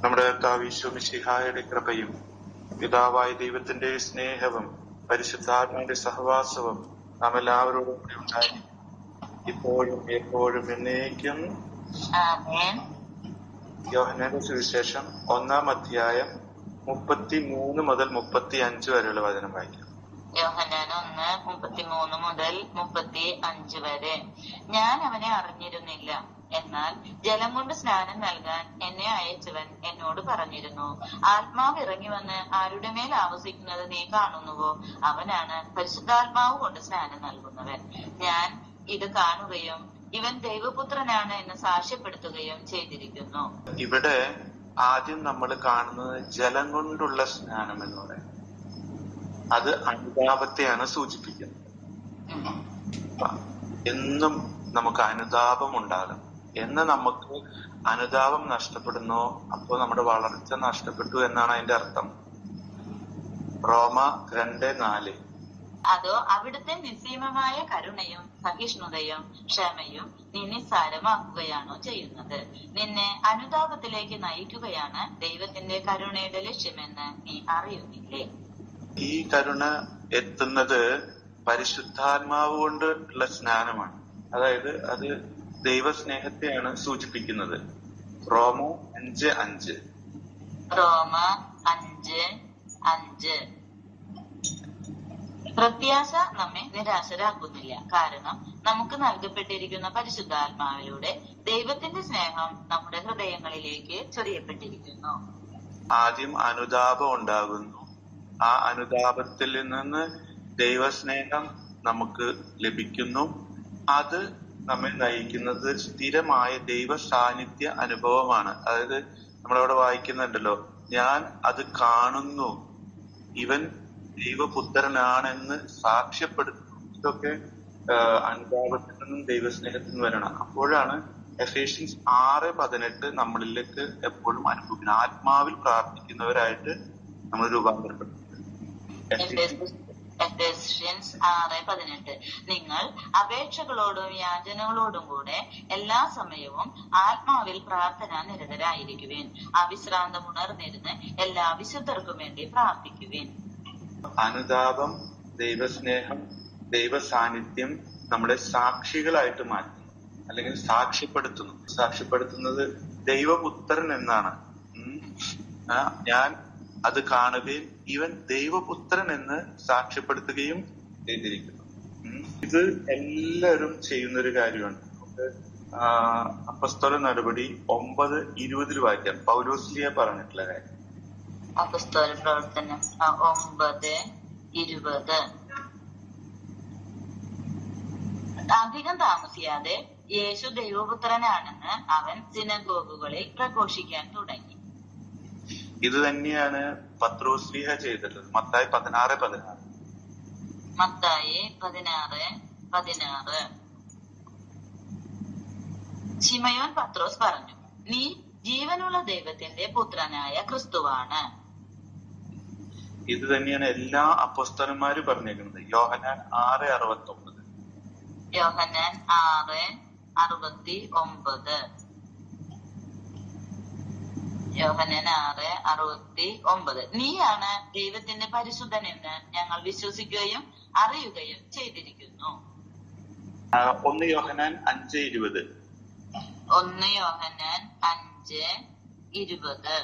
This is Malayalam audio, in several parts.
നമ്മുടെ കർത്താവ് ഈശോ മിശിഹായുടെ കൃപയും പിതാവായ ദൈവത്തിന്റെ സ്നേഹവും പരിശുദ്ധാത്മാവിന്റെ സഹവാസവും നാം എല്ലാവരോടും കൂടി ഉണ്ടായിരിക്കും, ഇപ്പോഴും എപ്പോഴും എന്നേക്കും. യോഹന്നാന്റെ സുവിശേഷം 1-ാം അധ്യായം 33 മുതൽ 35 വരെയുള്ള വചനം വായിക്കാം. യോഹന്നാൻ 1:33 മുതൽ 35 വരെ. ഞാൻ അവനെ അറിഞ്ഞിരുന്നില്ല, എന്നാൽ ജലം കൊണ്ട് സ്നാനം നൽകാൻ എന്നെ അയച്ചവൻ എന്നോട് പറഞ്ഞിരുന്നു, ആത്മാവ് ഇറങ്ങി വന്ന് ആരുടെ മേൽ ആവസിക്കുന്നത് നീ കാണുന്നുവോ, അവനാണ് പരിശുദ്ധാത്മാവ് കൊണ്ട് സ്നാനം നൽകുന്നവൻ. ഞാൻ ഇത് കാണുകയും ഇവൻ ദൈവപുത്രനാണ് എന്ന് സാക്ഷ്യപ്പെടുത്തുകയും ചെയ്തിരിക്കുന്നു. ഇവിടെ ആദ്യം നമ്മൾ കാണുന്നത് ജലം കൊണ്ടുള്ള സ്നാനം എന്ന് പറയുന്നത് അത് അനുതാപത്തെയാണ് സൂചിപ്പിക്കുന്നത്. എന്നും നമുക്ക് അനുതാപം ഉണ്ടാകും. എന്ന് നമുക്ക് അനുതാപം നഷ്ടപ്പെടുന്നോ അപ്പോൾ നമ്മുടെ വളർച്ച നഷ്ടപ്പെട്ടു എന്നാണ് അതിന്റെ അർത്ഥം. റോമ 2:4. അതോ അവിടുത്തെ നിസ്സീമമായ കരുണയും സഹിഷ്ണുതയും ക്ഷമയും നീ നിസ്സാരമാക്കുകയാണോ ചെയ്യുന്നത്? നിന്നെ അനുതാപത്തിലേക്ക് നയിക്കുകയാണ് ദൈവത്തിന്റെ കരുണയുടെ ലക്ഷ്യമെന്ന് നീ അറിയുന്നില്ലേ? ഈ കരുണ എത്തുന്നത് പരിശുദ്ധാത്മാവ് കൊണ്ട് ഉള്ള സ്നാനമാണ്. അതായത് അത് ദൈവസ്നേഹത്തെയാണ് സൂചിപ്പിക്കുന്നത്. റോമ 5:5. റോമ 5:5. പ്രത്യാശ നമ്മെ നിരാശരാക്കുന്നില്ല, കാരണം നമുക്ക് നൽകപ്പെട്ടിരിക്കുന്ന പരിശുദ്ധാത്മാവിലൂടെ ദൈവത്തിന്റെ സ്നേഹം നമ്മുടെ ഹൃദയങ്ങളിലേക്ക് ചൊരിയപ്പെട്ടിരിക്കുന്നു. ആദ്യം അനുതാപം ഉണ്ടാകുന്നു. ആ അനുതാപത്തിൽ നിന്ന് ദൈവസ്നേഹം നമുക്ക് ലഭിക്കുന്നു. അത് നമ്മെ നയിക്കുന്നത് സ്ഥിരമായ ദൈവ സാന്നിധ്യ അനുഭവമാണ്. അതായത് നമ്മളവിടെ വായിക്കുന്നുണ്ടല്ലോ, ഞാൻ അത് കാണുന്നു, ഇവൻ ദൈവപുത്രനാണെന്ന് സാക്ഷ്യപ്പെടുത്തുന്നു. ഇതൊക്കെ അനുതാപത്തിൽ നിന്നും ദൈവസ്നേഹത്തിൽ നിന്നും വരണം. അപ്പോഴാണ് എഫേഷ്യൻസ് 6:18 നമ്മളിലേക്ക് എപ്പോഴും അനുഭവിക്കുന്നത്. ആത്മാവിൽ പ്രാർത്ഥിക്കുന്നവരായിട്ട് നമ്മൾ രൂപാന്തരപ്പെടുന്നത്. എഫേഷ്യൻസ് 6:18. നിങ്ങൾ അപേക്ഷകളോടും യാചനകളോടും കൂടെ എല്ലാ സമയവും ആത്മാവിൽ പ്രാർത്ഥന നിരതരായിരിക്കുവിൻ, അവിശ്രാന്തം ഉണർന്നിരുന്ന് എല്ലാ വിശുദ്ധർക്കും വേണ്ടി പ്രാർത്ഥിക്കുവിൻ. അനുതാപം, ദൈവസ്നേഹം, ദൈവ സാന്നിധ്യം നമ്മളെ സാക്ഷികളായിട്ട് മാറ്റുന്നു, അല്ലെങ്കിൽ സാക്ഷ്യപ്പെടുത്തുന്നത് ദൈവപുത്രൻ എന്നാണ്. ഞാൻ അത് കാണുകയും ഇവൻ ദൈവപുത്രൻ എന്ന് സാക്ഷ്യപ്പെടുത്തുകയും ചെയ്തിരിക്കുന്നു. ഇത് എല്ലാവരും ചെയ്യുന്നൊരു കാര്യമാണ്. നമുക്ക് അപ്പസ്തോല നടപടി 9:20 വായിക്കാം. പൗലോസ്ലിയ പറഞ്ഞിട്ടുള്ള കാര്യം. അപ്പസ്തോല പ്രവർത്തനം 9:20. അധികം താമസിയാതെ യേശു ദൈവപുത്രനാണെന്ന് അവൻ സിനഗോഗുകളിൽ പ്രഘോഷിക്കാൻ തുടങ്ങി. ഇത് തന്നെയാണ് പത്രോസ്ലിഹ ചെയ്തിട്ടുള്ളത്. മത്തായി 16:16. മത്തായി 16:16. ശിമയോൻ പത്രോസ് പറഞ്ഞു, നീ ജീവനുള്ള ദൈവത്തിന്റെ പുത്രനായ ക്രിസ്തുവാണ്. ഇത് തന്നെയാണ് എല്ലാ അപ്പോസ്തലന്മാരും പറഞ്ഞേക്കുന്നത്. യോഹന്നാൻ 6:69. യോഹന്നാൻ 6:69. യോഹന്നാൻ 6:69. നീയാണ് ദൈവത്തിന്റെ പരിശുദ്ധൻ എന്ന് ഞങ്ങൾ വിശ്വസിക്കുകയും അറിയുകയും ചെയ്തിരിക്കുന്നു. 1 യോഹന്നാൻ 5:20. 1 യോഹന്നാൻ 5:20.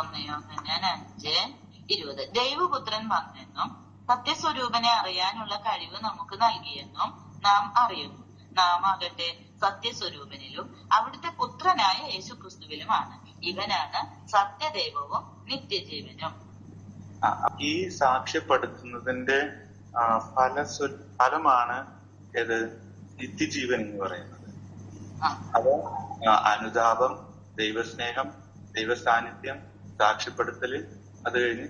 1 യോഹന്നാൻ 5:20. ദൈവപുത്രൻ വന്നെന്നും സത്യസ്വരൂപനെ അറിയാനുള്ള കഴിവ് നമുക്ക് നൽകിയെന്നും നാം അറിയുന്നു. നാം ആകട്ടെ സത്യസ്വരൂപനിലും അവിടുത്തെ പുത്രനായ യേശു ക്രിസ്തുവിലുമാണ്. ഇവനാണ് സത്യദൈവവും നിത്യജീവനും. ഈ സാക്ഷ്യപ്പെടുത്തുന്നതിന്റെ ഫലമാണ് ഏത്? നിത്യജീവൻ എന്ന് പറയുന്നത്. അത് അനുതാപം, ദൈവസ്നേഹം, ദൈവസാന്നിധ്യം, സാക്ഷ്യപ്പെടുത്തല്, അത് കഴിഞ്ഞ്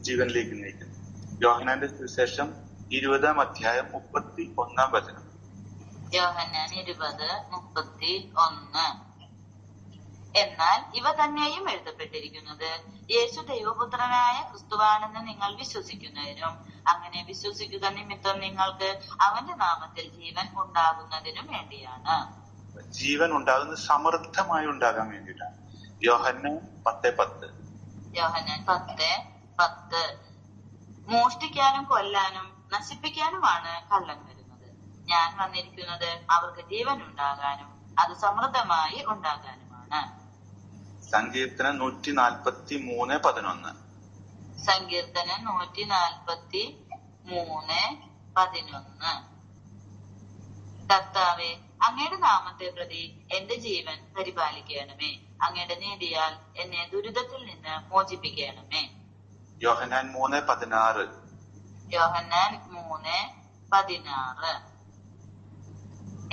ജീവനിലേക്ക് നയിക്കുന്നു. യോഹന്നാന്റെ സുവിശേഷം 20-ാം അധ്യായം 31-ാം വചനം. യോഹന്നാൻ 20:31. എന്നാൽ ഇവ തന്നെയും എഴുതപ്പെട്ടിരിക്കുന്നത് യേശു ദൈവപുത്രനായ ക്രിസ്തുവാണെന്ന് നിങ്ങൾ വിശ്വസിക്കുന്നതിനും അങ്ങനെ വിശ്വസിക്കുക നിമിത്തം നിങ്ങൾക്ക് അവന്റെ നാമത്തിൽ ജീവൻ ഉണ്ടാകുന്നതിനും വേണ്ടിയാണ്. ജീവൻ ഉണ്ടാകുന്നത് സമൃദ്ധമായി ഉണ്ടാകാൻ വേണ്ടിയിട്ടാണ്. യോഹന്നാൻ 10:10. യോഹന്നാൻ 10:10. മോഷ്ടിക്കാനും കൊല്ലാനും നശിപ്പിക്കാനുമാണ് കള്ളൻ വരുന്നത്. ഞാൻ വന്നിരിക്കുന്നത് അവർക്ക് ജീവൻ ഉണ്ടാകാനും അത് സമൃദ്ധമായി ഉണ്ടാകാനുമാണ്. സങ്കീർത്തനം 143:11. സങ്കീർത്തനം 143:11. കർത്താവേ, അങ്ങയുടെ നാമത്തെ പ്രതി എന്റെ ജീവൻ പരിപാലിക്കണമേ. അങ്ങയുടെ നീതിയാൽ എന്നെ ദുരിതത്തിൽ നിന്ന് മോചിപ്പിക്കണമേ. യോഹന്നാൻ 3:16. യോഹന്നാൻ 3:16.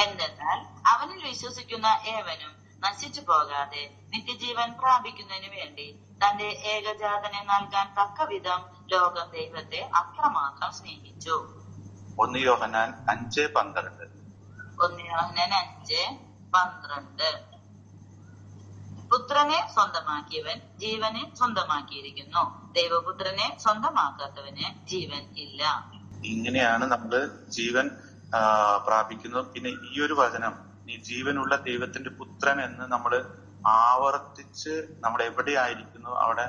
എന്തെന്നാൽ അവനിൽ വിശ്വസിക്കുന്ന ഏവനും നശിച്ചു പോകാതെ നിത്യജീവൻ പ്രാപിക്കുന്നതിനു വേണ്ടി തന്റെ ഏകജാതനെ നൽകാൻ തക്കവിധം ലോകം ദൈവത്തെ അത്രമാത്രം സ്നേഹിച്ചു. 1 യോഹന്നാൻ 5:12. 1 യോഹന്നാൻ 5:12. പുത്രനെ സ്വന്തമാക്കിയവൻ ജീവനെ സ്വന്തമാക്കിയിരിക്കുന്നു. ദൈവപുത്രനെ സ്വന്തമാക്കാത്തവന് ജീവൻ ഇല്ല. ഇങ്ങനെയാണ് നമ്മള് ജീവൻ പ്രാപിക്കുന്നത്. പിന്നെ ഈ ഒരു വചനം, നീ ജീവനുള്ള ദൈവത്തിന്റെ പുത്രൻ എന്ന് നമ്മൾ ആവർത്തിച്ച് നമ്മൾ എവിടെയായിരിക്കുന്നു അവിടെ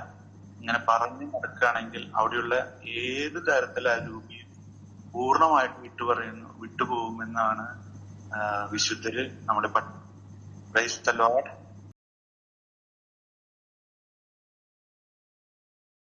ഇങ്ങനെ പറഞ്ഞു നടക്കുകയാണെങ്കിൽ അവിടെയുള്ള ഏത് തരത്തിലുള്ള രൂപിയും പൂർണ്ണമായിട്ട് വിട്ടുപോകുമെന്നാണ് വിശുദ്ധര് നമ്മളെ പ്രൈസ് ദി ലോർഡ്.